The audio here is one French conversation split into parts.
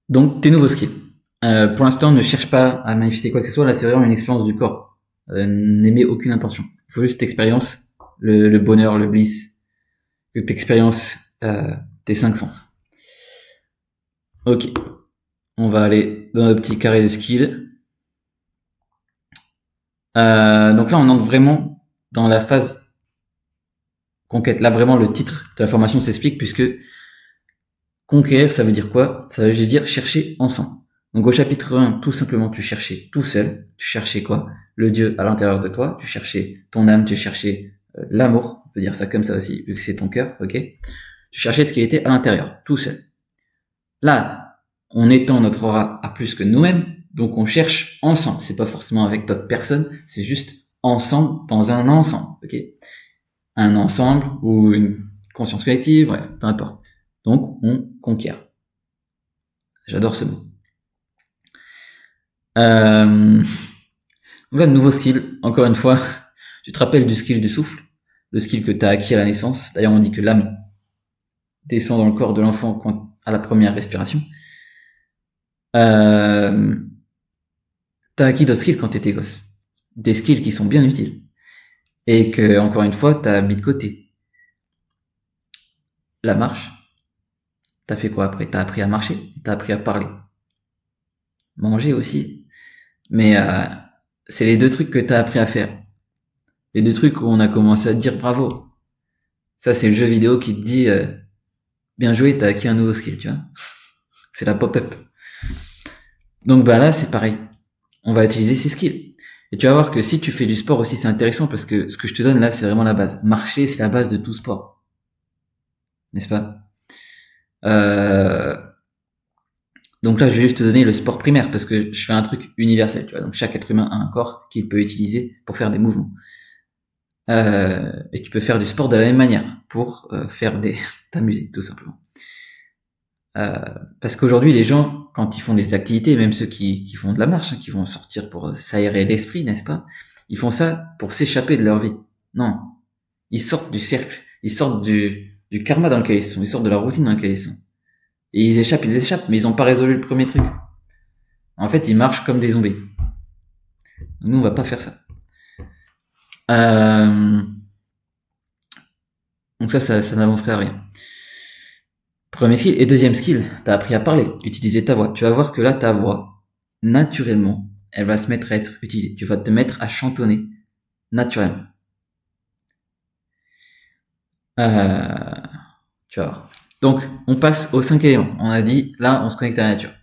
Donc, tes nouveaux skills. Pour l'instant, ne cherche pas à manifester quoi que ce soit. Là, c'est vraiment une expérience du corps. N'aimez aucune intention. Il faut juste expérience le bonheur, le bliss, que t'expériences tes cinq sens. Ok. On va aller dans le petit carré de skills. Donc là, on entre vraiment dans la phase conquête. Là, vraiment, le titre de la formation s'explique puisque conquérir, ça veut dire quoi? Ça veut juste dire chercher ensemble. Donc au chapitre 1, tout simplement, tu cherchais tout seul. Tu cherchais quoi? Le Dieu à l'intérieur de toi. Tu cherchais ton âme, tu cherchais l'amour. On peut dire ça comme ça aussi, vu que c'est ton cœur, ok? Tu cherchais ce qui était à l'intérieur, tout seul. Là, on étend notre aura à plus que nous-mêmes, donc on cherche ensemble. C'est pas forcément avec d'autres personnes, c'est juste ensemble dans un ensemble, ok? Un ensemble ou une conscience collective, bref, peu importe. Donc, on conquiert. J'adore ce mot. Donc là, nouveau skill. Encore une fois, tu te rappelles du skill du souffle, le skill que tu as acquis à la naissance. D'ailleurs, on dit que l'âme descend dans le corps de l'enfant à la première respiration. T'as acquis d'autres skills quand t'étais gosse. Des skills qui sont bien utiles. Et que, encore une fois, t'as mis de côté. La marche. T'as fait quoi après? T'as appris à marcher. T'as appris à parler. Manger aussi. Mais c'est les deux trucs que t'as appris à faire. Les deux trucs où on a commencé à te dire bravo. Ça, c'est le jeu vidéo qui te dit bien joué, t'as acquis un nouveau skill, tu vois. C'est la pop-up. Donc bah là, c'est pareil. On va utiliser ces skills. Et tu vas voir que si tu fais du sport aussi, c'est intéressant parce que ce que je te donne là, c'est vraiment la base. Marcher, c'est la base de tout sport. N'est-ce pas? Donc là, je vais juste te donner le sport primaire parce que je fais un truc universel, tu vois. Donc chaque être humain a un corps qu'il peut utiliser pour faire des mouvements. Et tu peux faire du sport de la même manière pour faire t'amuser, tout simplement. Parce qu'aujourd'hui, les gens, quand ils font des activités, même ceux qui font de la marche, hein, qui vont sortir pour s'aérer l'esprit, n'est-ce pas? Ils font ça pour s'échapper de leur vie. Non. Ils sortent du cercle. Ils sortent du karma dans lequel ils sont. Ils sortent de la routine dans laquelle ils sont. Et ils échappent, mais ils n'ont pas résolu le premier truc. En fait, ils marchent comme des zombies. Nous, on va pas faire ça. Donc ça n'avancerait à rien. Premier skill. Et deuxième skill, t'as appris à parler, utiliser ta voix. Tu vas voir que là, ta voix, naturellement, elle va se mettre à être utilisée. Tu vas te mettre à chantonner naturellement. Tu vas voir. Donc, on passe aux 5 éléments. On a dit, là, on se connecte à la nature.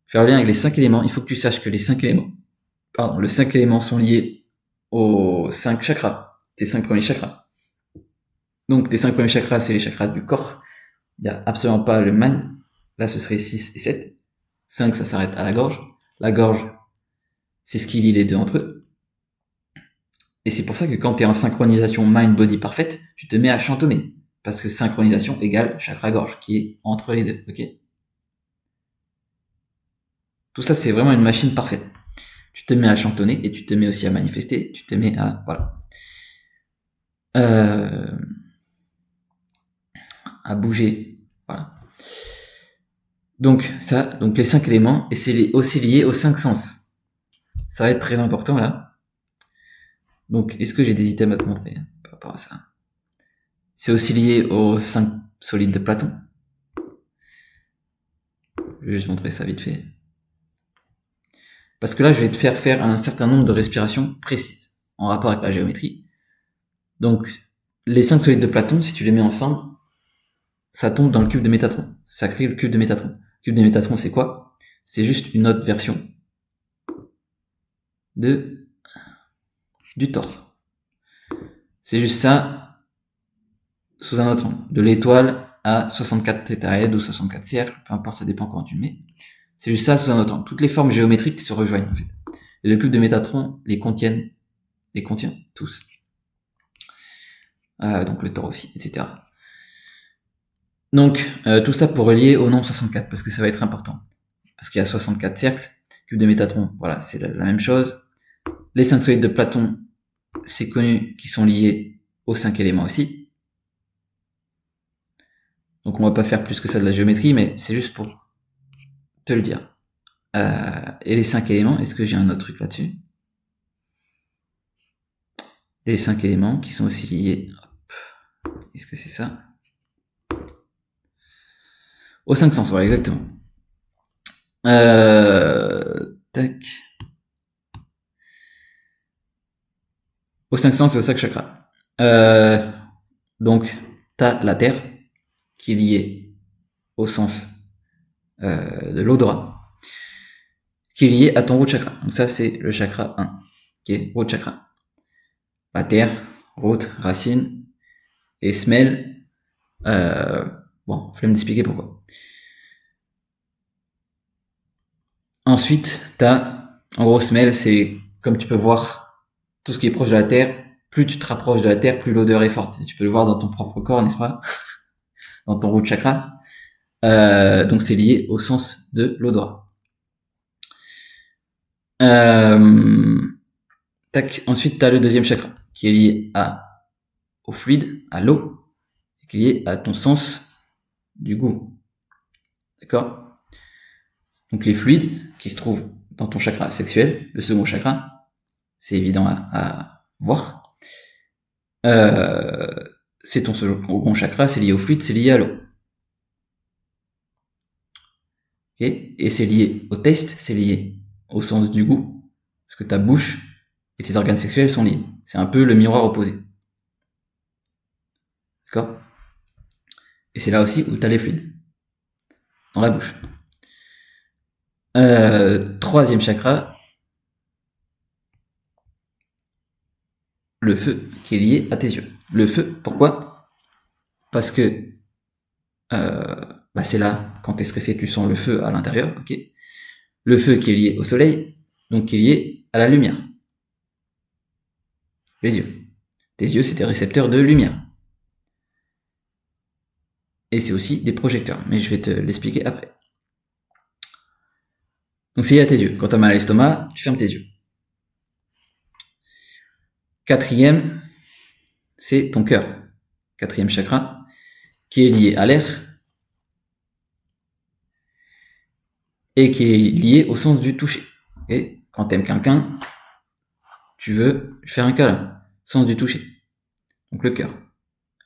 Faire le lien avec les 5 éléments, il faut que tu saches que les 5 éléments, les 5 éléments sont liés aux 5 chakras, tes 5 premiers chakras. Donc, tes 5 premiers chakras, c'est les chakras du corps. Il n'y a absolument pas le mind. Là, ce serait 6 et 7. 5, ça s'arrête à la gorge. La gorge, c'est ce qui lie les deux entre eux. Et c'est pour ça que quand tu es en synchronisation mind-body parfaite, tu te mets à chantonner. Parce que synchronisation égale chakra-gorge, qui est entre les deux, ok? Tout ça, c'est vraiment une machine parfaite. Tu te mets à chantonner et tu te mets aussi à manifester. Tu te mets à... Voilà. À bouger. Voilà. Donc, donc les 5 éléments, et c'est aussi lié aux 5 sens. Ça va être très important, là. Donc, est-ce que j'ai des items à te montrer par rapport à ça? C'est aussi lié aux 5 solides de Platon. Je vais juste montrer ça vite fait. Parce que là, je vais te faire un certain nombre de respirations précises, en rapport avec la géométrie. Donc, les 5 solides de Platon, si tu les mets ensemble, ça tombe dans le cube de Métatron. Ça crée le cube de Métatron. Le cube de Métatron, c'est quoi? C'est juste une autre version du torse. C'est juste ça sous un autre angle. De l'étoile à 64 tétraèdres ou 64 cercles, peu importe, ça dépend comment tu le mets. C'est juste ça sous un autre angle. Toutes les formes géométriques se rejoignent, en fait. Et le cube de Métatron les contient tous. Donc le tort aussi, etc. Donc, tout ça pour relier au nom 64, parce que ça va être important. Parce qu'il y a 64 cercles, cube de Métatron, voilà, c'est la même chose. Les 5 solides de Platon, c'est connu qu'ils sont liés aux 5 éléments aussi. Donc on va pas faire plus que ça de la géométrie, mais c'est juste pour te le dire. Et les 5 éléments, est-ce que j'ai un autre truc là-dessus? Les 5 éléments qui sont aussi liés. Est-ce que c'est ça? Aux 5 sens, voilà, exactement. Tac. Aux 5 sens et aux 5 chakras. Donc, t'as la terre qui est liée au sens de l'odorat, qui est liée à ton root chakra. Donc ça, c'est le chakra 1, qui est root chakra. La terre, root, racine, et smell. Bon, flemme d'expliquer pourquoi. Ensuite, en gros, smell, c'est comme tu peux voir tout ce qui est proche de la terre. Plus tu te rapproches de la terre, plus l'odeur est forte. Et tu peux le voir dans ton propre corps, n'est-ce pas? Dans ton root chakra. Donc c'est lié au sens de l'odorat. Ensuite, tu as le deuxième chakra qui est lié au fluide, à l'eau, et qui est lié à ton sens du goût. D'accord? Donc les fluides qui se trouvent dans ton chakra sexuel, le second chakra, c'est évident à voir. C'est ton second chakra, c'est lié au fluide, c'est lié à l'eau. Okay? Et c'est lié au taste, c'est lié au sens du goût, parce que ta bouche et tes organes sexuels sont liés. C'est un peu le miroir opposé. D'accord? Et c'est là aussi où tu as les fluides, dans la bouche. Troisième chakra, le feu, qui est lié à tes yeux. Le feu, pourquoi? Parce que c'est là, quand tu es stressé, tu sens le feu à l'intérieur. Ok. Le feu qui est lié au soleil, donc qui est lié à la lumière. Les yeux. Tes yeux, c'est des récepteurs de lumière. Et c'est aussi des projecteurs, mais je vais te l'expliquer après. Donc c'est lié à tes yeux. Quand tu as mal à l'estomac, tu fermes tes yeux. Quatrième, c'est ton cœur. Quatrième chakra, qui est lié à l'air et qui est lié au sens du toucher. Et quand tu aimes quelqu'un, tu veux faire un câlin. Sens du toucher. Donc le cœur,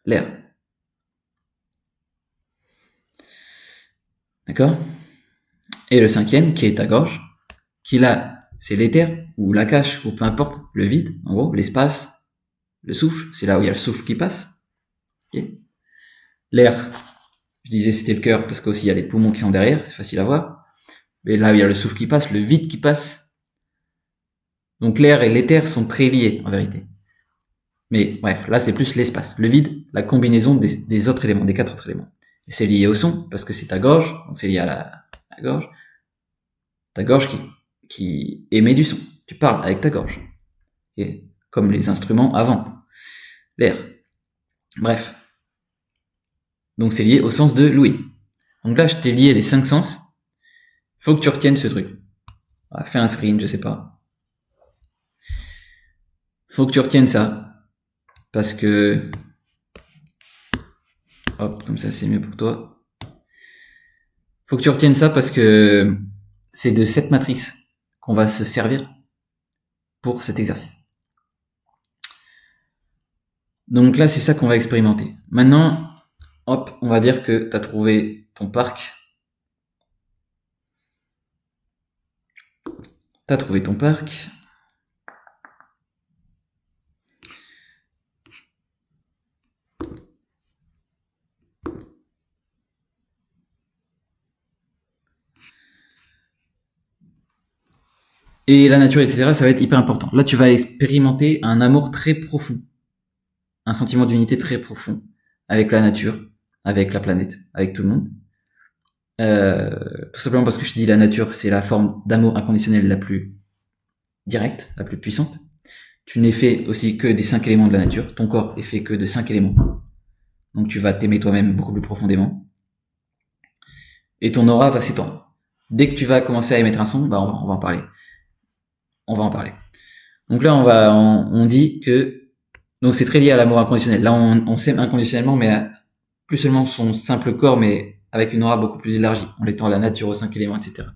l'air. D'accord? Et le cinquième, qui est ta gorge, qui là, c'est l'éther, ou la cache, ou peu importe, le vide, en gros, l'espace, le souffle, c'est là où il y a le souffle qui passe. Okay. L'air, je disais c'était le cœur, parce qu'aussi il y a les poumons qui sont derrière, c'est facile à voir. Mais là où il y a le souffle qui passe, le vide qui passe. Donc l'air et l'éther sont très liés, en vérité. Mais bref, là c'est plus l'espace. Le vide, la combinaison des autres éléments, des 4 autres éléments. Et c'est lié au son, parce que c'est ta gorge, donc c'est lié à la gorge. Ta gorge qui émet du son. Tu parles avec ta gorge. Okay. Comme les instruments avant. L'air. Bref. Donc c'est lié au sens de l'ouïe. Donc là, je t'ai lié les 5 sens. Faut que tu retiennes ce truc. Fais un screen, je sais pas. Faut que tu retiennes ça. Parce que... Hop, comme ça c'est mieux pour toi. Faut que tu retiennes ça parce que c'est de cette matrice qu'on va se servir pour cet exercice. Donc là, c'est ça qu'on va expérimenter. Maintenant, hop, on va dire que tu as trouvé ton parc. T'as trouvé ton parc. Et la nature, etc., ça va être hyper important. Là, tu vas expérimenter un amour très profond. Un sentiment d'unité très profond avec la nature, avec la planète, avec tout le monde. Tout simplement parce que je te dis la nature, c'est la forme d'amour inconditionnel la plus directe, la plus puissante. Tu n'es fait aussi que des 5 éléments de la nature. Ton corps est fait que de 5 éléments. Donc tu vas t'aimer toi-même beaucoup plus profondément. Et ton aura va s'étendre. Dès que tu vas commencer à émettre un son, on va en parler. On va en parler. Donc là, on dit que donc c'est très lié à l'amour inconditionnel. Là, on s'aime inconditionnellement, mais plus seulement son simple corps, mais avec une aura beaucoup plus élargie, en étant la nature aux 5 éléments, etc.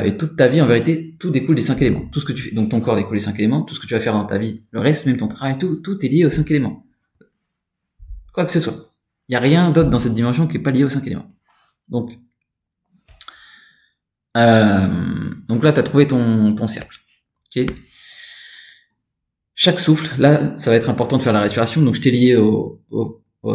Et toute ta vie, en vérité, tout découle des 5 éléments. Tout ce que tu fais, donc ton corps découle des 5 éléments, tout ce que tu vas faire dans ta vie, le reste, même ton travail, tout est lié aux 5 éléments. Quoi que ce soit. Il n'y a rien d'autre dans cette dimension qui n'est pas lié aux 5 éléments. Donc là, tu as trouvé ton cercle. Ok. Chaque souffle, là, ça va être important de faire la respiration. Donc je t'ai lié au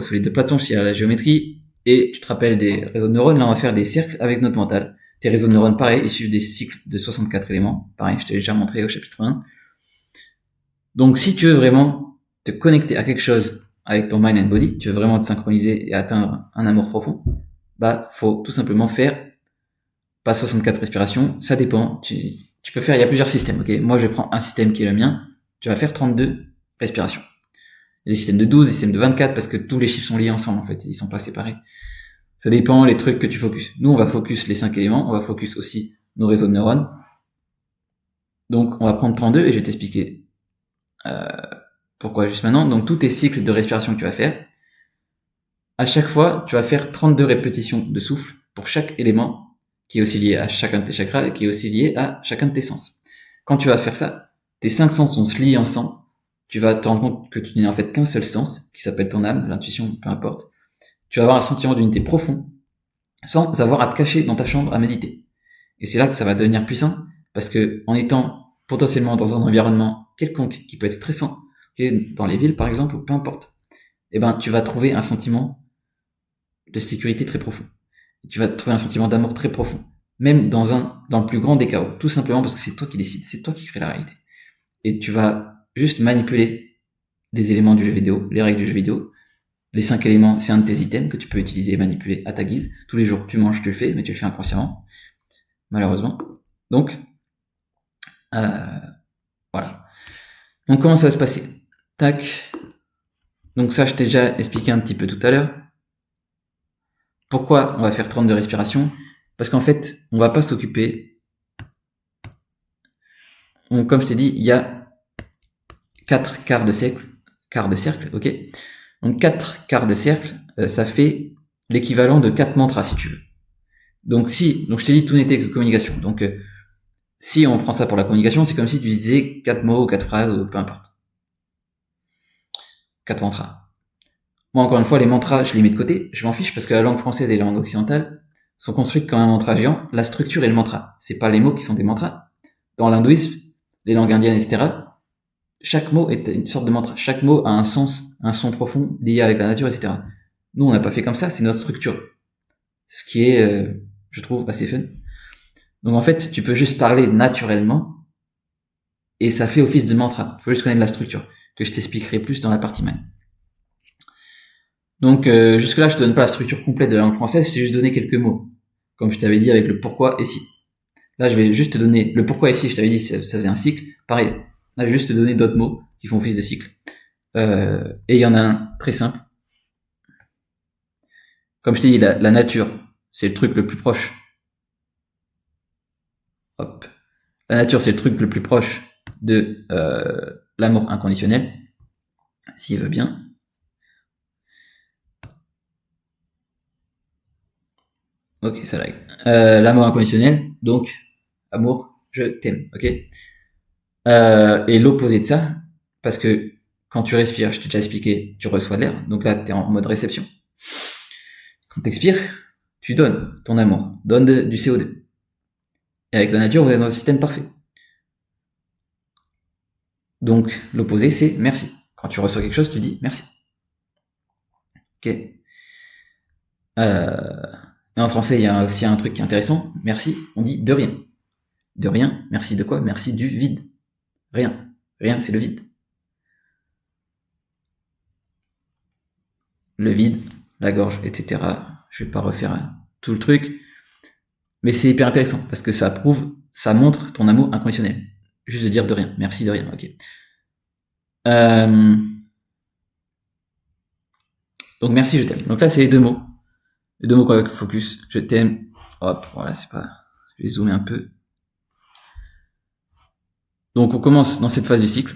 solide de Platon, je t'ai à la géométrie, et tu te rappelles des réseaux de neurones. Là, on va faire des cercles avec notre mental. Tes réseaux de neurones, pareil, ils suivent des cycles de 64 éléments. Pareil, je t'ai déjà montré au chapitre 1. Donc, si tu veux vraiment te connecter à quelque chose avec ton mind and body, tu veux vraiment te synchroniser et atteindre un amour profond, bah, faut tout simplement faire pas 64 respirations. Ça dépend. Tu peux faire, il y a plusieurs systèmes, ok? Moi, je prends un système qui est le mien. Tu vas faire 32 respirations. Il y a des systèmes de 12, des systèmes de 24, parce que tous les chiffres sont liés ensemble, en fait. Ils sont pas séparés. Ça dépend les trucs que tu focuses. Nous, on va focus les 5 éléments. On va focus aussi nos réseaux de neurones. Donc, on va prendre 32 et je vais t'expliquer pourquoi juste maintenant. Donc, tous tes cycles de respiration que tu vas faire, à chaque fois, tu vas faire 32 répétitions de souffle pour chaque élément qui est aussi lié à chacun de tes chakras et qui est aussi lié à chacun de tes sens. Quand tu vas faire ça, tes 5 sens vont se lier ensemble. Tu vas te rendre compte que tu n'es en fait qu'un seul sens, qui s'appelle ton âme, l'intuition, peu importe. Tu vas avoir un sentiment d'unité profond, sans avoir à te cacher dans ta chambre à méditer. Et c'est là que ça va devenir puissant, parce que en étant potentiellement dans un environnement quelconque qui peut être stressant, dans les villes par exemple, ou peu importe, eh ben tu vas trouver un sentiment de sécurité très profond. Et tu vas trouver un sentiment d'amour très profond, même dans le plus grand des chaos, tout simplement parce que c'est toi qui décides, c'est toi qui crée la réalité. Et tu vas juste manipuler les éléments du jeu vidéo, les règles du jeu vidéo. Les 5 éléments, c'est un de tes items que tu peux utiliser et manipuler à ta guise. Tous les jours, tu manges, tu le fais, mais tu le fais inconsciemment, malheureusement. Donc, voilà. Donc, comment ça va se passer? Tac. Donc ça, je t'ai déjà expliqué un petit peu tout à l'heure. Pourquoi on va faire 32 respirations? Parce qu'en fait, on va pas s'occuper... Comme je t'ai dit, il y a 4 quarts de cercle, ok? Donc 4 quarts de cercle, ça fait l'équivalent de 4 mantras, si tu veux. Donc je t'ai dit, tout n'était que communication. Donc si on prend ça pour la communication, c'est comme si tu disais 4 mots ou 4 phrases, ou peu importe. 4 mantras. Moi, encore une fois, les mantras, je les mets de côté, je m'en fiche, parce que la langue française et la langue occidentale sont construites comme un mantra géant. La structure est le mantra. C'est pas les mots qui sont des mantras. Dans l'hindouisme, les langues indiennes, etc., chaque mot est une sorte de mantra. Chaque mot a un sens, un son profond lié avec la nature, etc. Nous, on n'a pas fait comme ça, c'est notre structure. Ce qui est, je trouve, assez fun. Donc en fait, tu peux juste parler naturellement et ça fait office de mantra. Il faut juste connaître la structure, que je t'expliquerai plus dans la partie main. Donc jusque-là, je te donne pas la structure complète de la langue française, c'est juste donner quelques mots. Comme je t'avais dit avec le pourquoi et si. Là, je vais juste te donner le pourquoi et si, je t'avais dit ça faisait un cycle. Pareil, là, je vais juste te donner d'autres mots qui font office de cycle. Et il y en a un très simple. Comme je t'ai dit, la nature, c'est le truc le plus proche. Hop. La nature, c'est le truc le plus proche de l'amour inconditionnel, s'il veut bien. Ok, ça lag. L'amour inconditionnel, donc amour, je t'aime, ok. Et l'opposé de ça, parce que quand tu respires, je t'ai déjà expliqué, tu reçois de l'air, donc là, tu es en mode réception. Quand tu expires, tu donnes ton amour, donne du CO2. Et avec la nature, vous êtes dans un système parfait. Donc, l'opposé, c'est merci. Quand tu reçois quelque chose, tu dis merci. Ok. Et en français, il y a aussi un truc qui est intéressant. Merci, on dit de rien. De rien, merci de quoi? Merci du vide. Rien. Rien, c'est le vide. Le vide, la gorge, etc. Je vais pas refaire tout le truc. Mais c'est hyper intéressant parce que ça montre ton amour inconditionnel. Juste de dire de rien. Merci de rien, ok. Donc merci, je t'aime. Donc là, c'est les deux mots. Les deux mots avec le focus. Je t'aime. Hop, voilà, c'est pas... Je vais zoomer un peu. Donc on commence dans cette phase du cycle.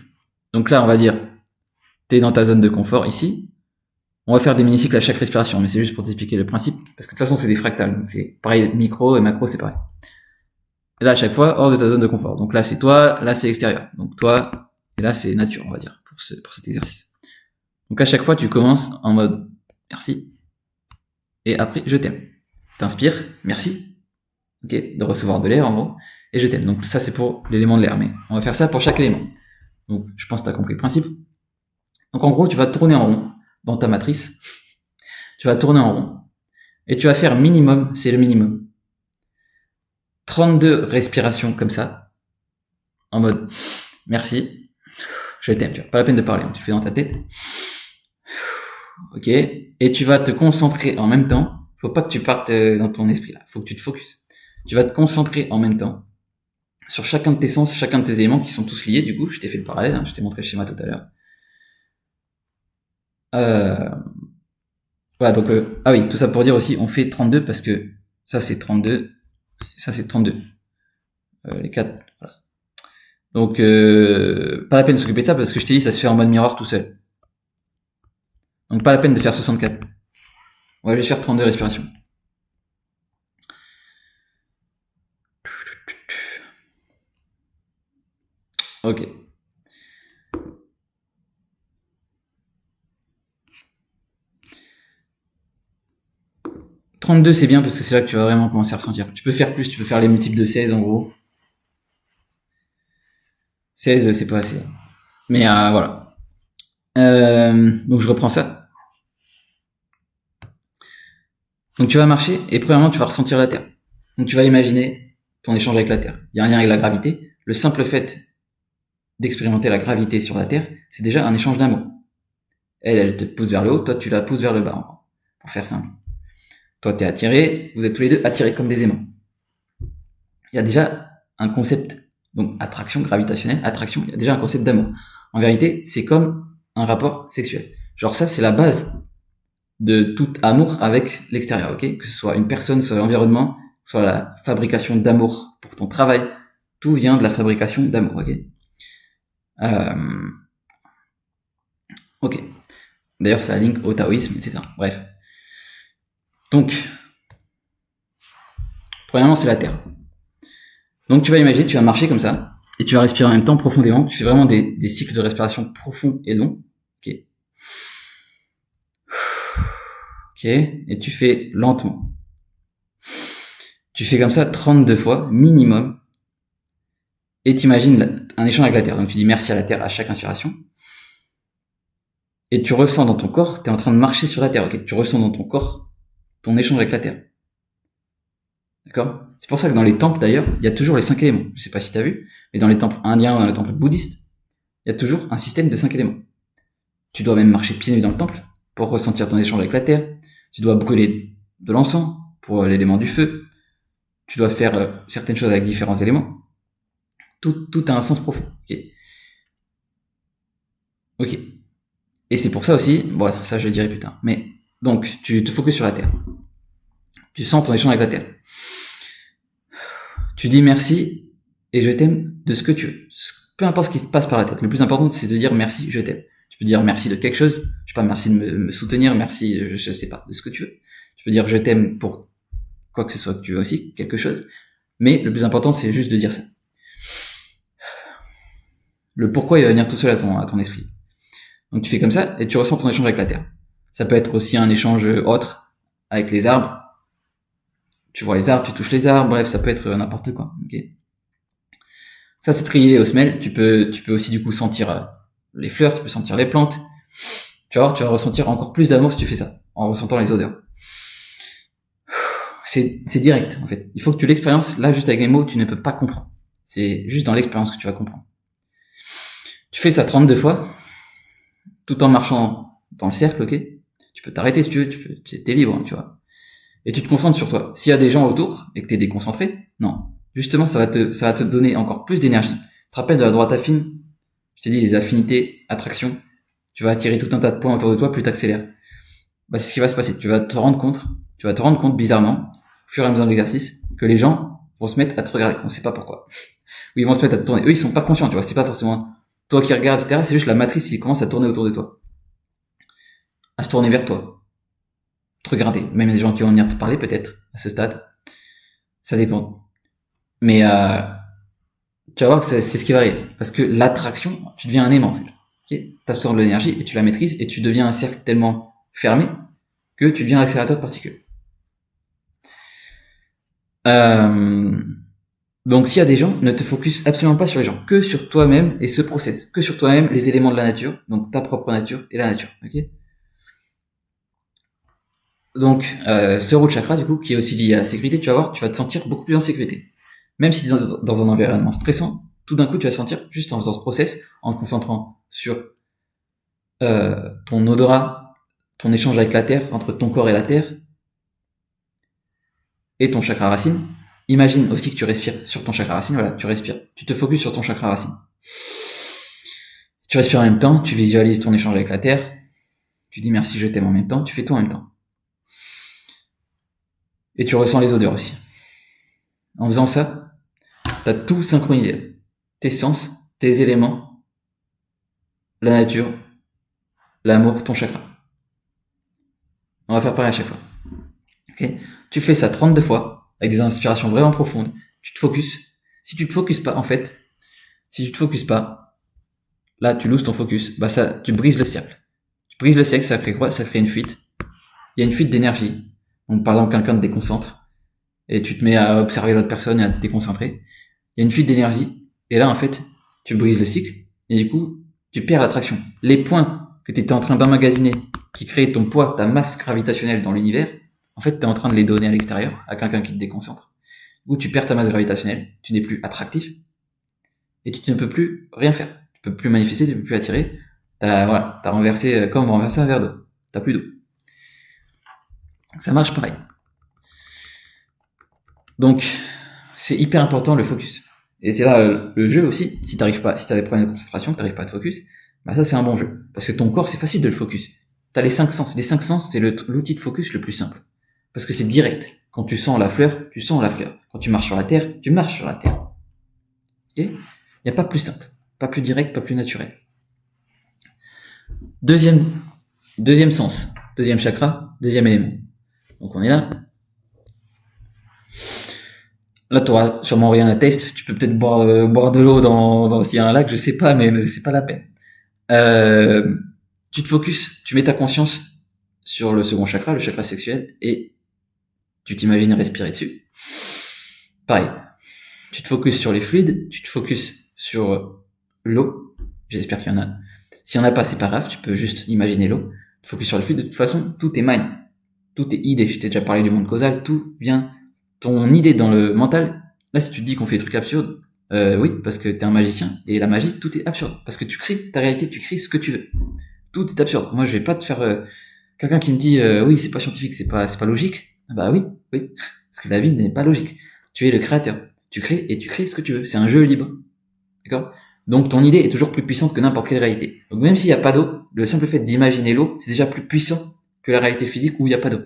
Donc là, on va dire, t'es dans ta zone de confort ici. On va faire des mini-cycles à chaque respiration, mais c'est juste pour t'expliquer le principe, parce que de toute façon, c'est des fractales. Donc c'est pareil, micro et macro, c'est pareil. Et là, à chaque fois, hors de ta zone de confort. Donc là, c'est toi, là, c'est extérieur. Donc toi, et là, c'est nature, on va dire, pour cet exercice. Donc à chaque fois, tu commences en mode merci. Et après, je t'aime. T'inspires, merci. Ok, de recevoir de l'air, en gros. Et je t'aime. Donc ça, c'est pour l'élément de l'air. Mais on va faire ça pour chaque élément. Donc, je pense que tu as compris le principe. Donc en gros, tu vas tourner en rond dans ta matrice. Tu vas tourner en rond. Et tu vas faire minimum, c'est le minimum, 32 respirations comme ça, en mode merci, je t'aime, tu vois, pas la peine de parler, tu fais dans ta tête. Ok, et tu vas te concentrer en même temps. Faut pas que tu partes dans ton esprit là, faut que tu te focuses. Tu vas te concentrer en même temps sur chacun de tes sens, chacun de tes éléments qui sont tous liés. Du coup, je t'ai fait le parallèle, hein, je t'ai montré le schéma tout à l'heure. Voilà, donc ah oui, tout ça pour dire aussi, on fait 32 parce que ça c'est 32, ça c'est 32. Les 4. Voilà. Donc pas la peine de s'occuper de ça parce que je t'ai dit ça se fait en mode miroir tout seul. Donc pas la peine de faire 64. On va juste faire 32 respirations. Ok. « 32 c'est bien parce que c'est là que tu vas vraiment commencer à ressentir. Tu peux faire plus, tu peux faire les multiples de 16 en gros. 16 c'est pas assez. Mais voilà. Donc je reprends ça. Donc tu vas marcher et premièrement tu vas ressentir la Terre. Donc tu vas imaginer ton échange avec la Terre. Il y a un lien avec la gravité. Le simple fait d'expérimenter la gravité sur la Terre, c'est déjà un échange d'amour. Elle te pousse vers le haut, toi tu la pousses vers le bas, pour faire simple. Toi t'es attiré, vous êtes tous les deux attirés comme des aimants. Il y a déjà un concept, donc attraction gravitationnelle, attraction, il y a déjà un concept d'amour. En vérité, c'est comme un rapport sexuel. Genre ça, c'est la base de tout amour avec l'extérieur, ok? Que ce soit une personne, soit l'environnement, soit la fabrication d'amour pour ton travail, tout vient de la fabrication d'amour, ok? Ok. D'ailleurs, ça link au taoïsme, etc. Bref. Donc, premièrement, c'est la Terre. Donc, tu vas imaginer, tu vas marcher comme ça, et tu vas respirer en même temps profondément. Tu fais vraiment des cycles de respiration profonds et longs. Ok. Ok. Et tu fais lentement. Tu fais comme ça 32 fois, minimum. Et tu imagines un échange avec la Terre. Donc, tu dis merci à la Terre à chaque inspiration. Et tu ressens dans ton corps, tu es en train de marcher sur la Terre. Ok. Tu ressens dans ton corps ton échange avec la Terre. D'accord? C'est pour ça que dans les temples, d'ailleurs, il y a toujours les 5 éléments. Je sais pas si tu as vu, mais dans les temples indiens ou dans les temples bouddhistes, il y a toujours un système de 5 éléments. Tu dois même marcher pieds nus dans le temple pour ressentir ton échange avec la terre. Tu dois brûler de l'encens pour l'élément du feu. Tu dois faire certaines choses avec différents éléments. Tout a un sens profond. Ok. Et c'est pour ça aussi, bon, ça je le dirai plus tard. Mais donc, tu te focuses sur la terre. Tu sens ton échange avec la terre. Tu dis merci et je t'aime de ce que tu veux. Peu importe ce qui se passe par la tête. Le plus important, c'est de dire merci, je t'aime. Tu peux dire merci de quelque chose. Je sais pas, merci de me soutenir, merci, je sais pas, de ce que tu veux. Tu peux dire je t'aime pour quoi que ce soit que tu veux aussi, quelque chose. Mais le plus important, c'est juste de dire ça. Le pourquoi, il va venir tout seul à ton esprit. Donc tu fais comme ça et tu ressens ton échange avec la terre. Ça peut être aussi un échange autre avec les arbres. Tu vois les arbres, tu touches les arbres, bref, ça peut être n'importe quoi. Okay. Ça, c'est très lié aux semelles. Tu peux aussi du coup sentir les fleurs, tu peux sentir les plantes. Tu vas ressentir encore plus d'amour si tu fais ça, en ressentant les odeurs. C'est direct, en fait. Il faut que tu l'expériences. Là, juste avec les mots, tu ne peux pas comprendre. C'est juste dans l'expérience que tu vas comprendre. Tu fais ça 32 fois, tout en marchant dans le cercle, ok? Tu peux t'arrêter si tu veux, t'es libre, hein, tu vois. Et tu te concentres sur toi. S'il y a des gens autour et que t'es déconcentré, non. Justement, ça va te donner encore plus d'énergie. Tu te rappelles de la droite affine? Je t'ai dit les affinités, attraction. Tu vas attirer tout un tas de points autour de toi, plus t'accélères. Bah, c'est ce qui va se passer. Tu vas te rendre compte bizarrement, au fur et à mesure de l'exercice, que les gens vont se mettre à te regarder. On sait pas pourquoi. Ou ils vont se mettre à te tourner. Eux, ils sont pas conscients, tu vois. C'est pas forcément toi qui regardes, etc. C'est juste la matrice qui commence à tourner autour de toi. à se tourner vers toi, te regarder. Même des gens qui vont venir te parler peut-être à ce stade, ça dépend. Mais tu vas voir que c'est ce qui va arriver. Parce que l'attraction, tu deviens un aimant en fait. Okay, tu absorbes de l'énergie et tu la maîtrises et tu deviens un cercle tellement fermé que tu deviens l'accélérateur de particules. Donc s'il y a des gens, ne te focus absolument pas sur les gens, que sur toi-même et ce process, que sur toi-même, les éléments de la nature, donc ta propre nature et la nature. Ok. Donc ce root chakra du coup, qui est aussi lié à la sécurité, tu vas voir, tu vas te sentir beaucoup plus en sécurité. Même si tu es dans un environnement stressant, tout d'un coup tu vas sentir, juste en faisant ce process, en te concentrant sur ton odorat, ton échange avec la terre, entre ton corps et la terre, et ton chakra racine. Imagine aussi que tu respires sur ton chakra racine, voilà, tu respires, tu te focuses sur ton chakra racine. Tu respires en même temps, tu visualises ton échange avec la terre, tu dis merci, je t'aime en même temps, tu fais tout en même temps. Et tu ressens les odeurs aussi. En faisant ça, t'as tout synchronisé. Tes sens, tes éléments, la nature, l'amour, ton chakra. On va faire pareil à chaque fois. Okay. Tu fais ça 32 fois, avec des inspirations vraiment profondes. Tu te focuses. Si tu te focuses pas, en fait, là, tu loses ton focus, bah ça, tu brises le cercle. Tu brises le cercle, ça crée quoi? Ça crée une fuite. Il y a une fuite d'énergie. Donc, par exemple, quelqu'un te déconcentre, et tu te mets à observer l'autre personne et à te déconcentrer. Il y a une fuite d'énergie, et là, en fait, tu brises le cycle, et du coup, tu perds l'attraction. Les points que tu étais en train d'emmagasiner, qui créent ton poids, ta masse gravitationnelle dans l'univers, en fait, tu es en train de les donner à l'extérieur, à quelqu'un qui te déconcentre. Ou tu perds ta masse gravitationnelle, tu n'es plus attractif, et tu ne peux plus rien faire. Tu peux plus manifester, tu peux plus attirer. T'as renversé, comme renverser un verre d'eau. T'as plus d'eau. Ça marche pareil. Donc, c'est hyper important le focus. Et c'est là le jeu aussi. Si t'as des problèmes de concentration, que t'arrives pas à te focus, bah ça c'est un bon jeu. Parce que ton corps, c'est facile de le focus. T'as les 5 sens. Les 5 sens, c'est l'outil de focus le plus simple. Parce que c'est direct. Quand tu sens la fleur, tu sens la fleur. Quand tu marches sur la terre, tu marches sur la terre. Ok? Il n'y a pas plus simple. Pas plus direct, pas plus naturel. Deuxième sens. Deuxième chakra, deuxième élément. Donc on est là. Là, tu auras sûrement rien à test. Tu peux peut-être boire de l'eau s'il y a un lac, je sais pas, mais c'est pas la peine. Tu te focuses, tu mets ta conscience sur le second chakra, le chakra sexuel, et tu t'imagines respirer dessus. Pareil. Tu te focuses sur les fluides, tu te focuses sur l'eau. J'espère qu'il y en a. S'il y en a pas, c'est pas grave, tu peux juste imaginer l'eau. Tu te focuses sur les fluides. De toute façon, tout est mind. Tout est idée. Je t'ai déjà parlé du monde causal. Tout vient, ton idée dans le mental. Là, si tu te dis qu'on fait des trucs absurdes, oui, parce que t'es un magicien. Et la magie, tout est absurde. Parce que tu crées ta réalité, tu crées ce que tu veux. Tout est absurde. Moi, je vais pas te faire, quelqu'un qui me dit, oui, c'est pas scientifique, c'est pas logique. Bah oui. Parce que la vie n'est pas logique. Tu es le créateur. Tu crées et tu crées ce que tu veux. C'est un jeu libre. D'accord? Donc ton idée est toujours plus puissante que n'importe quelle réalité. Donc même s'il n'y a pas d'eau, le simple fait d'imaginer l'eau, c'est déjà plus puissant que la réalité physique où il n'y a pas d'eau.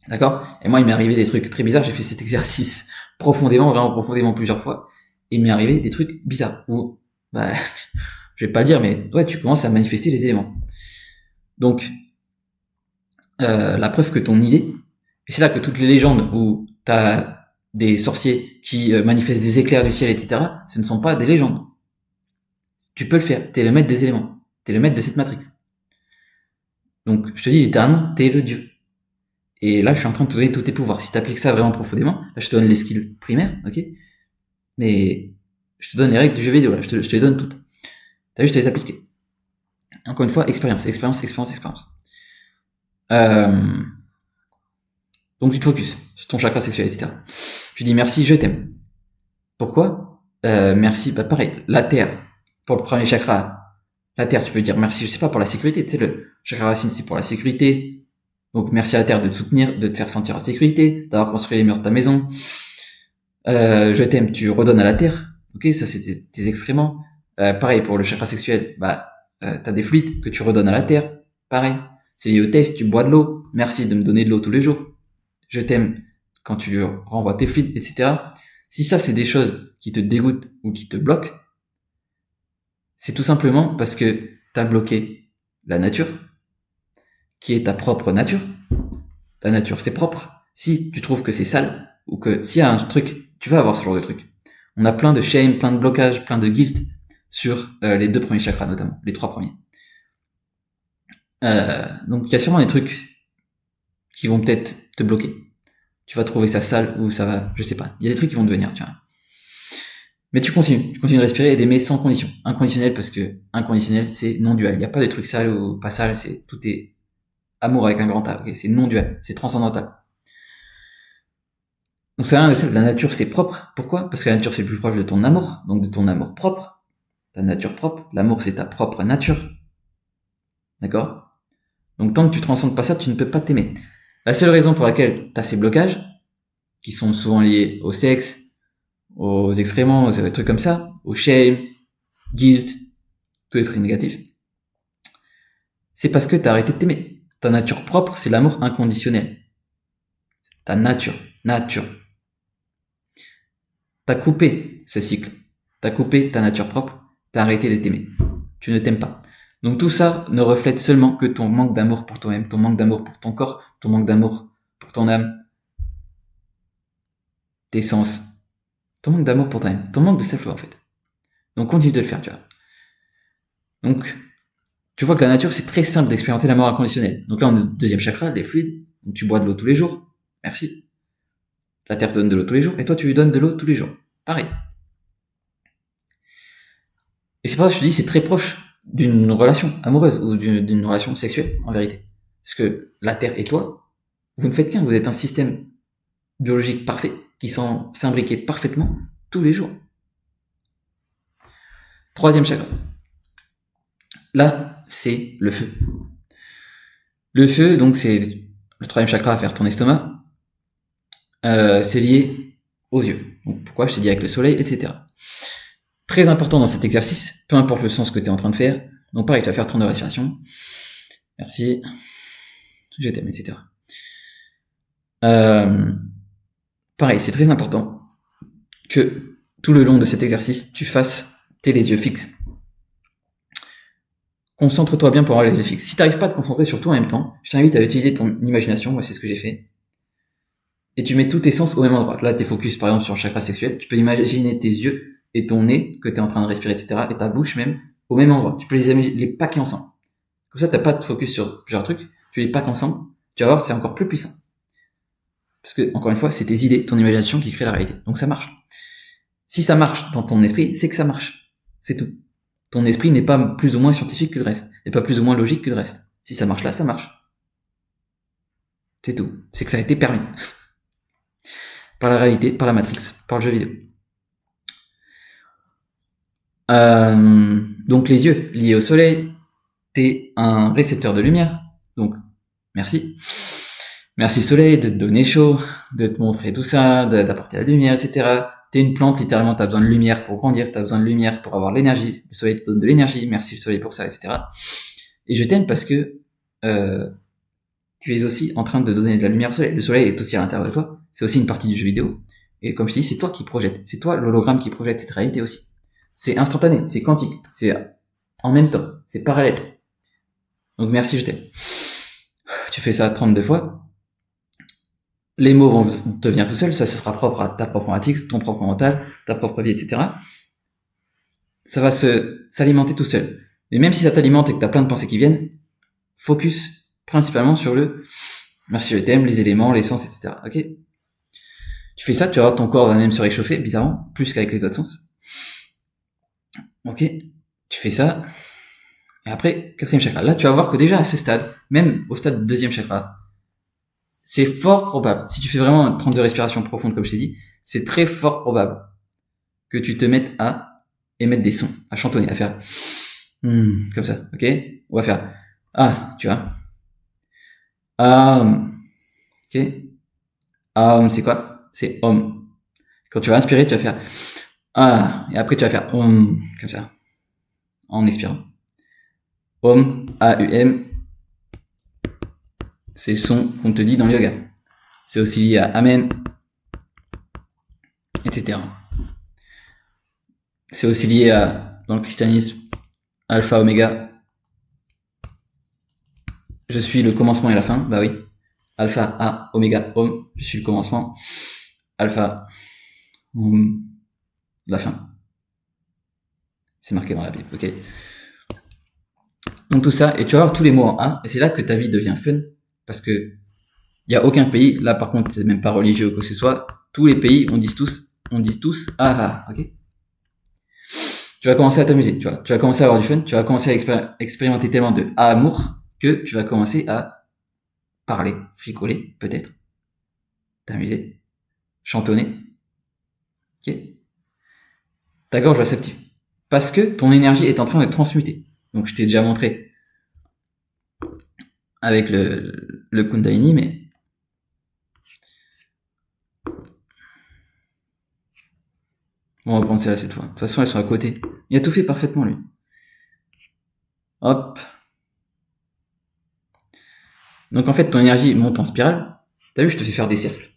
D'accord? Et moi, il m'est arrivé des trucs très bizarres. J'ai fait cet exercice vraiment profondément plusieurs fois. Et il m'est arrivé des trucs bizarres. Où, bah, je vais pas le dire, mais ouais, tu commences à manifester les éléments. Donc, la preuve que ton idée, et c'est là que toutes les légendes où t'as des sorciers qui manifestent des éclairs du ciel, etc., ce ne sont pas des légendes. Tu peux le faire, t'es le maître des éléments, t'es le maître de cette matrix. Donc, je te dis littéralement, t'es le dieu. Et là, je suis en train de te donner tous tes pouvoirs. Si t'appliques ça vraiment profondément, là, je te donne les skills primaires, ok? Mais je te donne les règles du jeu vidéo, là, je te les donne toutes. T'as juste à les appliquer. Encore une fois, expérience. Donc tu te focuses sur ton chakra sexuel, etc. Tu dis merci, je t'aime. Pourquoi? Merci, bah pareil, la terre, pour le premier chakra, la terre, tu peux dire merci, je sais pas, pour la sécurité, tu sais, le chakra racine, c'est pour la sécurité. Donc merci à la terre de te soutenir, de te faire sentir en sécurité, d'avoir construit les murs de ta maison. Je t'aime, tu redonnes à la terre, ok, ça c'est tes excréments. Pareil, pour le chakra sexuel, bah, t'as des fluides que tu redonnes à la terre, pareil. C'est lié au test, tu bois de l'eau, merci de me donner de l'eau tous les jours. Je t'aime quand tu renvoies tes fluides, etc. Si ça, c'est des choses qui te dégoûtent ou qui te bloquent, c'est tout simplement parce que t'as bloqué la nature, qui est ta propre nature. La nature, c'est propre. Si tu trouves que c'est sale, ou que s'il y a un truc, tu vas avoir ce genre de truc. On a plein de shame, plein de blocages, plein de guilt sur les 2 premiers chakras notamment, les 3 premiers. Donc il y a sûrement des trucs qui vont peut-être te bloquer. Tu vas trouver ça sale ou ça va, je sais pas. Il y a des trucs qui vont devenir, tu vois. Mais tu continues de respirer et d'aimer sans condition. Inconditionnel parce que inconditionnel c'est non dual. Il n'y a pas de trucs sales ou pas sales, tout est amour avec un grand A. Okay, c'est non dual, c'est transcendantal. Donc c'est rien de ça. La nature c'est propre. Pourquoi? Parce que la nature c'est plus proche de ton amour, donc de ton amour propre, ta nature propre. L'amour c'est ta propre nature. D'accord? Donc tant que tu transcendes pas ça, tu ne peux pas t'aimer. La seule raison pour laquelle tu as ces blocages, qui sont souvent liés au sexe, aux excréments, aux trucs comme ça, au shame, guilt, tous les trucs négatifs, c'est parce que tu as arrêté de t'aimer. Ta nature propre, c'est l'amour inconditionnel. Ta nature. T'as coupé ce cycle. T'as coupé ta nature propre. T'as arrêté de t'aimer. Tu ne t'aimes pas. Donc tout ça ne reflète seulement que ton manque d'amour pour toi-même, ton manque d'amour pour ton corps, ton manque d'amour pour ton âme, tes sens, ton manque d'amour pour toi-même, ton manque de self-love en fait. Donc continue de le faire, tu vois. Donc tu vois que la nature c'est très simple d'expérimenter l'amour inconditionnel. Donc là on est au 2e chakra, les fluides. Donc tu bois de l'eau tous les jours. Merci. La terre te donne de l'eau tous les jours et toi tu lui donnes de l'eau tous les jours. Pareil. Et c'est pour ça que je te dis c'est très proche d'une relation amoureuse ou d'une relation sexuelle en vérité. Parce que la terre et toi, vous ne faites qu'un, vous êtes un système biologique parfait qui s'imbriquer parfaitement tous les jours. 3e chakra. Là, c'est le feu. Le feu, donc c'est le 3e chakra à faire ton estomac. C'est lié aux yeux. Donc pourquoi je t'ai dit avec le soleil, etc. Très important dans cet exercice, peu importe le sens que tu es en train de faire. Donc pareil, tu vas faire 32 respirations. Merci. Je t'aime, etc. Pareil, c'est très important que tout le long de cet exercice, tu fasses les yeux fixes. Concentre-toi bien pour avoir les yeux fixes. Si tu n'arrives pas à te concentrer sur tout en même temps, je t'invite à utiliser ton imagination. Moi, c'est ce que j'ai fait. Et tu mets tous tes sens au même endroit. Là, t'es focus par exemple sur le chakra sexuel. Tu peux imaginer tes yeux et ton nez que tu es en train de respirer, etc. Et ta bouche même au même endroit. Tu peux les packer ensemble. Comme ça, t'as pas de focus sur plusieurs trucs. Tu les packs ensemble. Tu vas voir, c'est encore plus puissant. Parce que, encore une fois, c'est tes idées, ton imagination qui crée la réalité. Donc ça marche. Si ça marche dans ton esprit, c'est que ça marche. C'est tout. Ton esprit n'est pas plus ou moins scientifique que le reste. N'est pas plus ou moins logique que le reste. Si ça marche là, ça marche. C'est tout. C'est que ça a été permis. Par la réalité, par la Matrix, par le jeu vidéo. Donc les yeux liés au soleil, t'es un récepteur de lumière. Donc merci. Merci le soleil de te donner chaud, de te montrer tout ça, d'apporter la lumière, etc. T'es une plante, littéralement, t'as besoin de lumière pour grandir, t'as besoin de lumière pour avoir l'énergie. Le soleil te donne de l'énergie, merci le soleil pour ça, etc. Et je t'aime parce que tu es aussi en train de donner de la lumière au soleil. Le soleil est aussi à l'intérieur de toi, c'est aussi une partie du jeu vidéo. Et comme je te dis, c'est toi qui projette, c'est toi l'hologramme qui projette cette réalité aussi. C'est instantané, c'est quantique, c'est en même temps, c'est parallèle. Donc merci, je t'aime. Tu fais ça 32 fois. Les mots vont te venir tout seul, ça ce sera propre à ta propre matrix, ton propre mental, ta propre vie, etc. Ça va s'alimenter tout seul. Mais même si ça t'alimente et que t'as plein de pensées qui viennent, focus principalement sur le merci, je t'aime, les éléments, les sens, etc. Ok? Tu fais ça, tu vas voir ton corps va même se réchauffer, bizarrement, plus qu'avec les autres sens. Ok? Tu fais ça. Et après, 4e chakra. Là, tu vas voir que déjà à ce stade, même au stade 2e chakra, c'est fort probable, si tu fais vraiment 32 respirations profondes comme je t'ai dit, c'est très fort probable que tu te mettes à émettre des sons, à chantonner, à faire comme ça, ok? On va faire tu vois. Ok? C'est quoi? C'est om. Quand tu vas inspirer, tu vas faire et après tu vas faire om, comme ça, en expirant. Om, A-U-M, c'est le son qu'on te dit dans le yoga. C'est aussi lié à Amen, etc. C'est aussi lié à, dans le christianisme, Alpha, Oméga. je suis le commencement et la fin. Bah oui. Alpha, A, oméga, Om, je suis le commencement. Alpha, la fin. C'est marqué dans la Bible, ok. Donc tout ça, et tu vas avoir tous les mots en A, et c'est là que ta vie devient fun, parce que il y a aucun pays, là par contre c'est même pas religieux ou quoi que ce soit, tous les pays on dit tous ah, ok. Tu vas commencer à t'amuser, tu vas commencer à avoir du fun, tu vas commencer à expérimenter tellement de amour que tu vas commencer à parler, rigoler, peut-être, t'amuser, chantonner, ok. Ta gorge va s'activer, parce que ton énergie est en train de transmuter. Donc je t'ai déjà montré avec le Kundalini, mais on va prendre celle-là cette fois. De toute façon, elles sont à côté. Il a tout fait parfaitement, lui. Hop. Donc en fait, ton énergie monte en spirale. T'as vu, je te fais faire des cercles.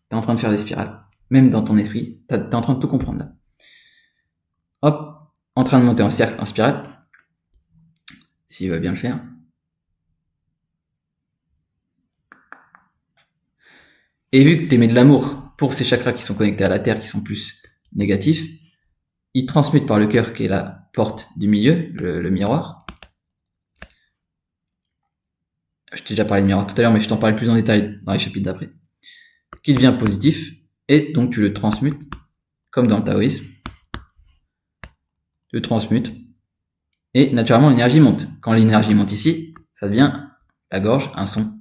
T'es en train de faire des spirales. Même dans ton esprit, t'es en train de tout comprendre là. Hop. En train de monter en cercle, en spirale. S'il va bien le faire. Et vu que t'émets de l'amour pour ces chakras qui sont connectés à la Terre, qui sont plus négatifs, ils transmutent par le cœur, qui est la porte du milieu, le miroir. Je t'ai déjà parlé de miroir tout à l'heure, mais je t'en parle plus en détail dans les chapitres d'après. Qui devient positif, et donc tu le transmutes, comme dans le taoïsme. Tu le transmutes, et naturellement l'énergie monte. Quand l'énergie monte ici, ça devient la gorge, un son,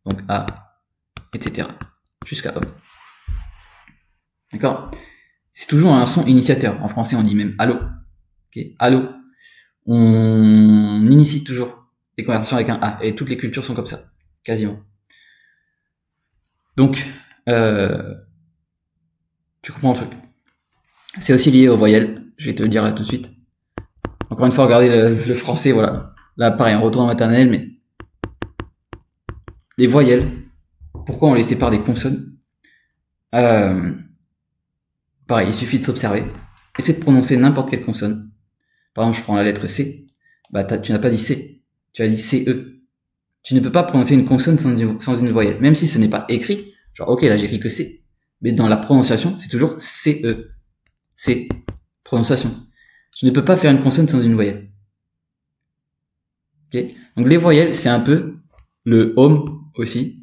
donc A, etc. Jusqu'à Om. D'accord? C'est toujours un son initiateur. En français, on dit même allô. Okay? Allô. On initie toujours les conversations avec un A. Et toutes les cultures sont comme ça. Quasiment. Donc, tu comprends le truc. C'est aussi lié aux voyelles. Je vais te le dire là tout de suite. Encore une fois, regardez le français, voilà. Là, pareil, on retourne en maternelle, mais les voyelles, pourquoi on les sépare des consonnes? Pareil, il suffit de s'observer. Essaie de prononcer n'importe quelle consonne. Par exemple, je prends la lettre C. Bah, tu n'as pas dit C. Tu as dit CE. Tu ne peux pas prononcer une consonne sans une voyelle. Même si ce n'est pas écrit. Genre, ok, là, j'écris que C. Mais dans la prononciation, c'est toujours CE. C'est prononciation. Je ne peux pas faire une consonne sans une voyelle. Ok? Donc, les voyelles, c'est un peu le Om aussi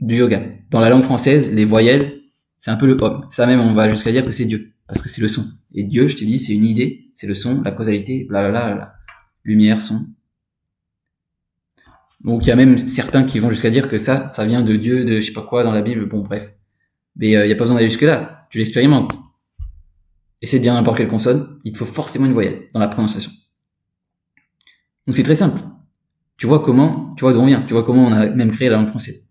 du yoga. Dans la langue française, les voyelles, c'est un peu le Om. Ça même, on va jusqu'à dire que c'est Dieu. Parce que c'est le son. Et Dieu, je t'ai dit, c'est une idée, c'est le son, la causalité, blablabla, lumière, son. Donc il y a même certains qui vont jusqu'à dire que ça vient de Dieu, de je sais pas quoi dans la Bible, bon bref. Mais il n'y a pas besoin d'aller jusque là, tu l'expérimentes. Essaie de dire n'importe quelle consonne, il te faut forcément une voyelle dans la prononciation. Donc c'est très simple. Tu vois d'où on vient, tu vois comment on a même créé la langue française.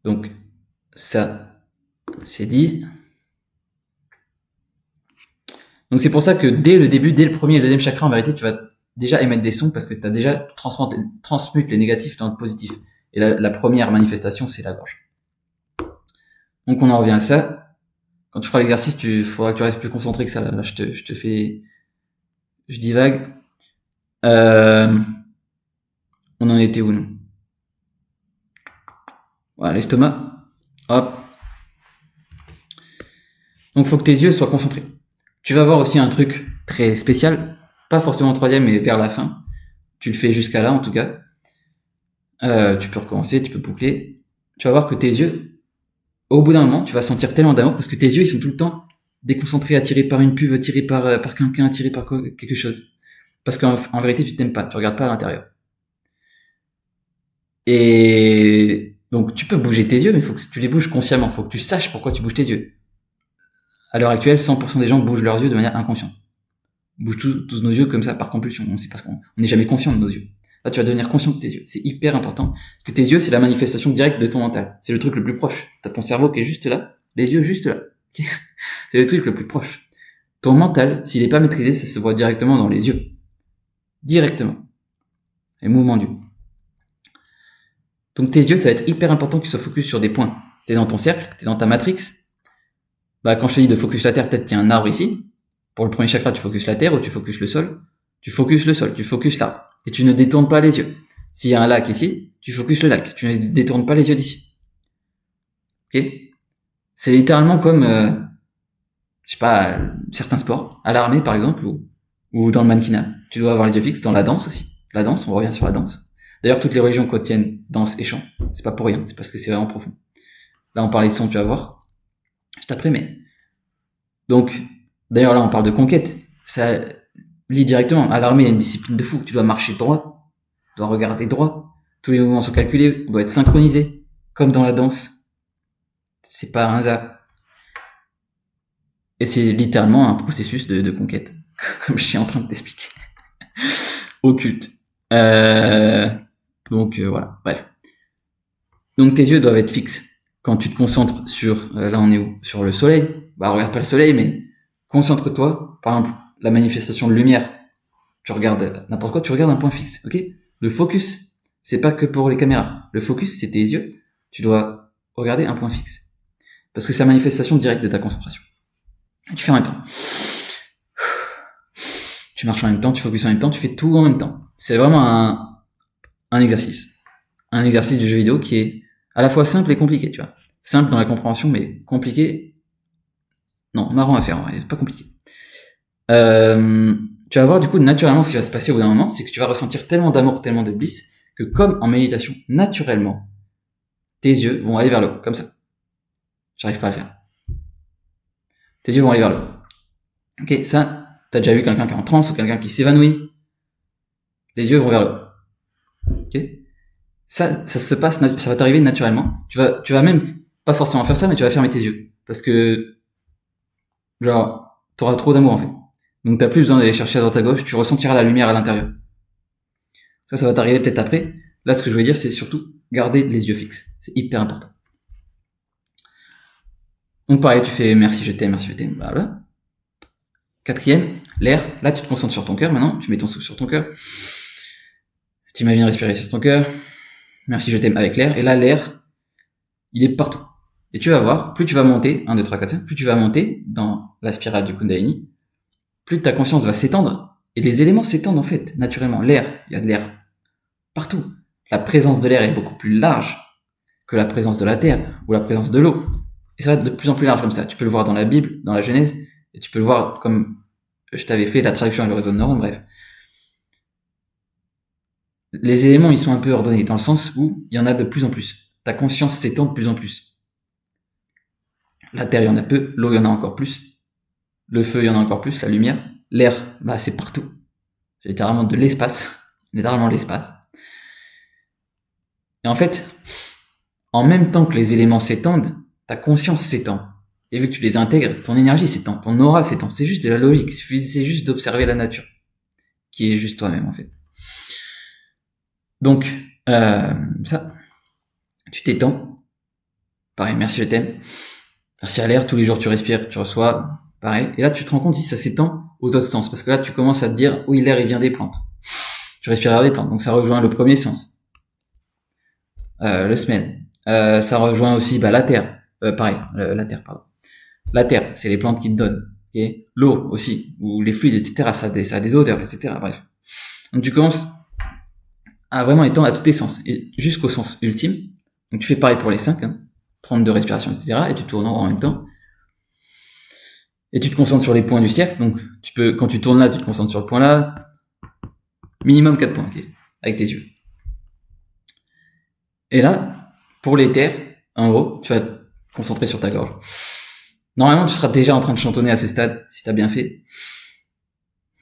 Donc ça, c'est dit. Donc c'est pour ça que dès le début, dès le premier et le deuxième chakra, en vérité, tu vas déjà émettre des sons parce que tu as déjà transmute les négatifs dans le positif. Et la première manifestation, c'est la gorge. Donc on en revient à ça. Quand tu feras l'exercice, faudra que tu restes plus concentré que ça. Là, je te fais... Je divague. On en était où, nous? Voilà, l'estomac. Hop. Donc faut que tes yeux soient concentrés. Tu vas voir aussi un truc très spécial. Pas forcément troisième, mais vers la fin. Tu le fais jusqu'à là, en tout cas. Tu peux recommencer, tu peux boucler. Tu vas voir que tes yeux, au bout d'un moment, tu vas sentir tellement d'amour parce que tes yeux, ils sont tout le temps déconcentrés, attirés par une pub, attirés par quelqu'un, attirés par quelque chose. Parce qu'en vérité, tu t'aimes pas, tu regardes pas à l'intérieur. Et donc, tu peux bouger tes yeux, mais il faut que tu les bouges consciemment. Il faut que tu saches pourquoi tu bouges tes yeux. À l'heure actuelle, 100% des gens bougent leurs yeux de manière inconsciente. On bouge tous nos yeux comme ça par compulsion. On sait parce qu'on n'est jamais conscient de nos yeux. Là, tu vas devenir conscient de tes yeux. C'est hyper important. Parce que tes yeux, c'est la manifestation directe de ton mental. C'est le truc le plus proche. T'as ton cerveau qui est juste là, les yeux juste là. C'est le truc le plus proche. Ton mental, s'il n'est pas maîtrisé, ça se voit directement dans les yeux. Directement. Les mouvements d'yeux. Donc tes yeux, ça va être hyper important qu'ils soient focus sur des points. T'es dans ton cercle, t'es dans ta matrix. Bah, quand je te dis de focus la terre, peut-être qu'il y a un arbre ici. Pour le premier chakra, tu focuses la terre ou tu focuses le sol. Tu focuses le sol, tu focuses l'arbre. Et tu ne détournes pas les yeux. S'il y a un lac ici, tu focuses le lac. Tu ne détournes pas les yeux d'ici. Ok? C'est littéralement comme, je sais pas, certains sports. À l'armée, par exemple, ou dans le mannequinat. Tu dois avoir les yeux fixes. Dans la danse aussi. La danse, on revient sur la danse. D'ailleurs, toutes les religions contiennent danse et chant. C'est pas pour rien. C'est parce que c'est vraiment profond. Là, on parlait de son, tu vas voir. Juste après, mais. Donc, d'ailleurs, là, on parle de conquête. Ça lie directement. À l'armée, il y a une discipline de fou. Tu dois marcher droit. Tu dois regarder droit. Tous les mouvements sont calculés. On doit être synchronisé. Comme dans la danse. C'est pas un hasard. Et c'est littéralement un processus de conquête. Comme je suis en train de t'expliquer. Occulte. Donc, voilà. Bref. Donc, tes yeux doivent être fixes. Quand tu te concentres sur, là on est où? Sur le soleil. Bah, regarde pas le soleil, mais concentre-toi. Par exemple, la manifestation de lumière. Tu regardes n'importe quoi, tu regardes un point fixe, ok? Le focus, c'est pas que pour les caméras. Le focus, c'est tes yeux. Tu dois regarder un point fixe. Parce que c'est la manifestation directe de ta concentration. Tu fais en même temps. Tu marches en même temps, tu focuses en même temps, tu fais tout en même temps. C'est vraiment un exercice. Un exercice du jeu vidéo qui est à la fois simple et compliqué, tu vois. Simple dans la compréhension, mais compliqué. Non, marrant à faire, pas compliqué. Tu vas voir du coup naturellement ce qui va se passer au bout d'un moment, c'est que tu vas ressentir tellement d'amour, tellement de bliss, que comme en méditation, naturellement, tes yeux vont aller vers le haut, comme ça. J'arrive pas à le faire. Tes yeux vont aller vers le haut. Ok, ça, t'as déjà vu quelqu'un qui est en transe ou quelqu'un qui s'évanouit. Les yeux vont vers le haut. Ok. Ça se passe, ça va t'arriver naturellement. Tu vas même pas forcément faire ça, mais tu vas fermer tes yeux. Parce que, genre, t'auras trop d'amour en fait. Donc t'as plus besoin d'aller chercher à droite à gauche, tu ressentiras la lumière à l'intérieur. Ça va t'arriver peut-être après. Là, ce que je veux dire, c'est surtout garder les yeux fixes. C'est hyper important. Donc pareil, tu fais merci, je t'aime, blablabla. Quatrième, l'air. Là, tu te concentres sur ton cœur maintenant. Tu mets ton souffle sur ton cœur. Tu imagines respirer sur ton cœur. Merci, je t'aime avec l'air. Et là, l'air, il est partout. Et tu vas voir, plus tu vas monter, 1, 2, 3, 4, 5, plus tu vas monter dans la spirale du Kundalini, plus ta conscience va s'étendre. Et les éléments s'étendent en fait, naturellement. L'air, il y a de l'air partout. La présence de l'air est beaucoup plus large que la présence de la terre ou la présence de l'eau. Et ça va être de plus en plus large comme ça. Tu peux le voir dans la Bible, dans la Genèse, et tu peux le voir comme je t'avais fait la traduction avec le réseau de neurones, bref. Les éléments, ils sont un peu ordonnés, dans le sens où il y en a de plus en plus. Ta conscience s'étend de plus en plus. La terre, il y en a peu, l'eau, il y en a encore plus, le feu, il y en a encore plus, la lumière, l'air, bah c'est partout. C'est littéralement de l'espace, littéralement l'espace. Et en fait, en même temps que les éléments s'étendent, ta conscience s'étend. Et vu que tu les intègres, ton énergie s'étend, ton aura s'étend. C'est juste de la logique, c'est juste d'observer la nature, qui est juste toi-même en fait. Donc, ça, tu t'étends. Pareil, merci, je t'aime. Merci à l'air, tous les jours tu respires, tu reçois, pareil. Et là, tu te rends compte si ça s'étend aux autres sens. Parce que là, tu commences à te dire, oui, l'air, il vient des plantes. Tu respires l'air des plantes. Donc, ça rejoint le premier sens. Le smell. Ça rejoint aussi, la terre. Pareil, la terre, pardon. La terre, c'est les plantes qui te donnent. Okay. L'eau aussi, ou les fluides, etc. Ça a des odeurs, etc. Bref. Donc, tu commences à vraiment étendre à tous tes sens. Et jusqu'au sens ultime. Donc, tu fais pareil pour les 5, 32 respirations, etc. Et tu tournes en même temps. Et tu te concentres sur les points du cercle. Donc, quand tu tournes là, tu te concentres sur le point là. Minimum 4 points, ok, avec tes yeux. Et là, pour les terres, en gros, tu vas te concentrer sur ta gorge. Normalement, tu seras déjà en train de chantonner à ce stade, si t'as bien fait.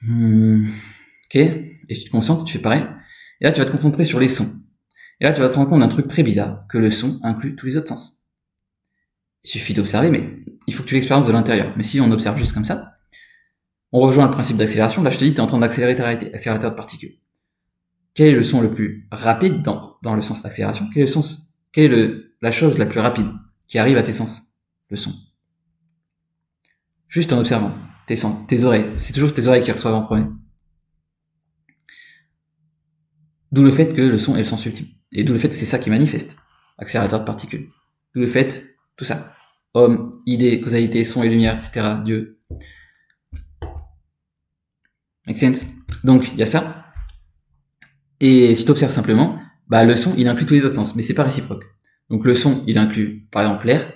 Ok. Et tu te concentres, tu fais pareil. Et là, tu vas te concentrer sur les sons. Et là, tu vas te rendre compte d'un truc très bizarre, que le son inclut tous les autres sens. Il suffit d'observer, mais il faut que tu l'expériences de l'intérieur. Mais si on observe juste comme ça, on rejoint le principe d'accélération. Là, je te dis, tu es en train d'accélérer ta réalité, accélérateur de particules. Quel est le son le plus rapide dans le sens accélération? Quelle est la chose la plus rapide qui arrive à tes sens? Le son. Juste en observant tes sens, tes oreilles. C'est toujours tes oreilles qui reçoivent en premier. D'où le fait que le son est le sens ultime. Et d'où le fait que c'est ça qui manifeste. Accélérateur de particules. D'où le fait, tout ça. Homme, idée, causalité, son et lumière, etc. Dieu. Make sense? Donc, il y a ça. Et si tu observes simplement, bah, le son, il inclut tous les autres sens, mais c'est pas réciproque. Donc, le son, il inclut, par exemple, l'air.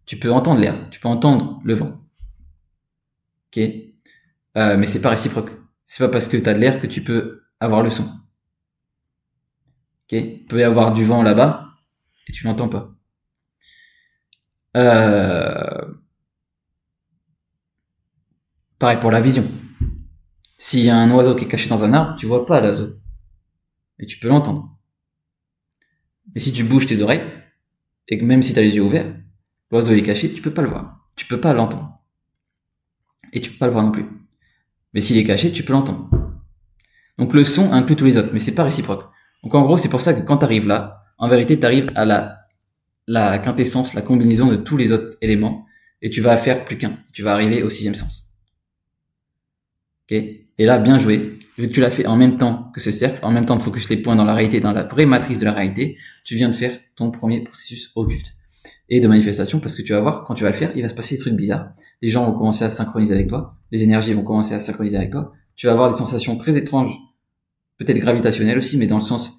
Tu peux entendre l'air, tu peux entendre le vent. Ok? Mais c'est pas réciproque. C'est pas parce que tu as de l'air que tu peux avoir le son. Ok? Il peut y avoir du vent là-bas et tu l'entends pas. Pareil pour la vision. S'il y a un oiseau qui est caché dans un arbre, tu vois pas l'oiseau. Mais tu peux l'entendre. Mais si tu bouges tes oreilles, et que même si tu as les yeux ouverts, l'oiseau est caché, tu peux pas le voir. Tu peux pas l'entendre. Et tu peux pas le voir non plus. Mais s'il est caché, tu peux l'entendre. Donc le son inclut tous les autres, mais c'est pas réciproque. Donc en gros, c'est pour ça que quand tu arrives là, en vérité, tu arrives à la quintessence, la combinaison de tous les autres éléments, et tu vas faire plus qu'un. Tu vas arriver au sixième sens. Ok? Et là, bien joué. Vu que tu l'as fait en même temps que ce cercle, en même temps de focus les points dans la réalité, dans la vraie matrice de la réalité, tu viens de faire ton premier processus occulte. Et de manifestation, parce que tu vas voir, quand tu vas le faire, il va se passer des trucs bizarres. Les gens vont commencer à synchroniser avec toi, les énergies vont commencer à synchroniser avec toi, tu vas avoir des sensations très étranges, peut-être gravitationnelles aussi, mais dans le sens,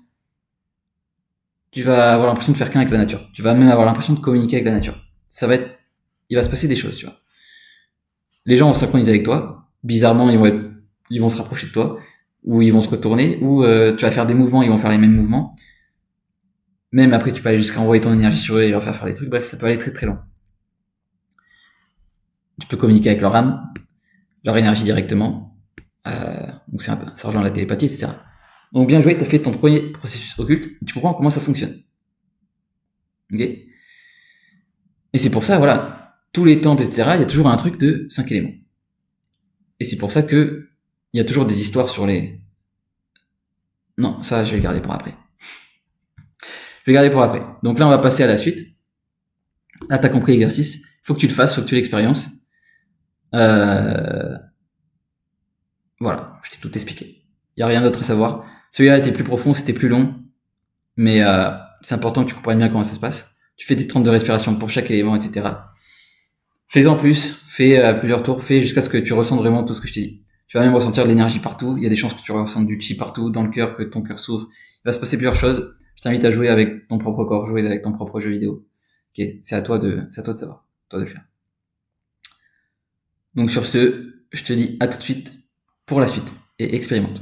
tu vas avoir l'impression de faire qu'un avec la nature. Tu vas même avoir l'impression de communiquer avec la nature. Il va se passer des choses, tu vois. Les gens vont synchroniser avec toi, bizarrement, ils vont se rapprocher de toi, ou ils vont se retourner, ou tu vas faire des mouvements, ils vont faire les mêmes mouvements. Même après, tu peux aller jusqu'à envoyer ton énergie sur eux et leur faire des trucs. Bref, ça peut aller très très loin. Tu peux communiquer avec leur âme, leur énergie directement. Donc ça rejoint la télépathie, etc. Donc bien joué, tu as fait ton premier processus occulte. Tu comprends comment ça fonctionne. Ok? Et c'est pour ça, voilà, tous les temples, etc., il y a toujours un truc de 5 éléments. Et c'est pour ça que il y a toujours des histoires sur les... Non, ça, je vais le garder pour après. Je vais le garder pour après. Donc là, on va passer à la suite. Là, t'as compris l'exercice. Faut que tu le fasses, faut que tu l'expériences. Voilà, je t'ai tout expliqué. Il n'y a rien d'autre à savoir. Celui-là était plus profond, c'était plus long. Mais c'est important que tu comprennes bien comment ça se passe. Tu fais tes 32 respirations pour chaque élément, etc. Fais-en plus, fais plusieurs tours, fais jusqu'à ce que tu ressentes vraiment tout ce que je t'ai dit. Tu vas même ressentir de l'énergie partout. Il y a des chances que tu ressentes du chi partout, dans le cœur, que ton cœur s'ouvre. Il va se passer plusieurs choses. Je t'invite à jouer avec ton propre corps, jouer avec ton propre jeu vidéo. Ok, c'est à toi de savoir, à toi de le faire. Donc sur ce, je te dis à tout de suite pour la suite et expérimente.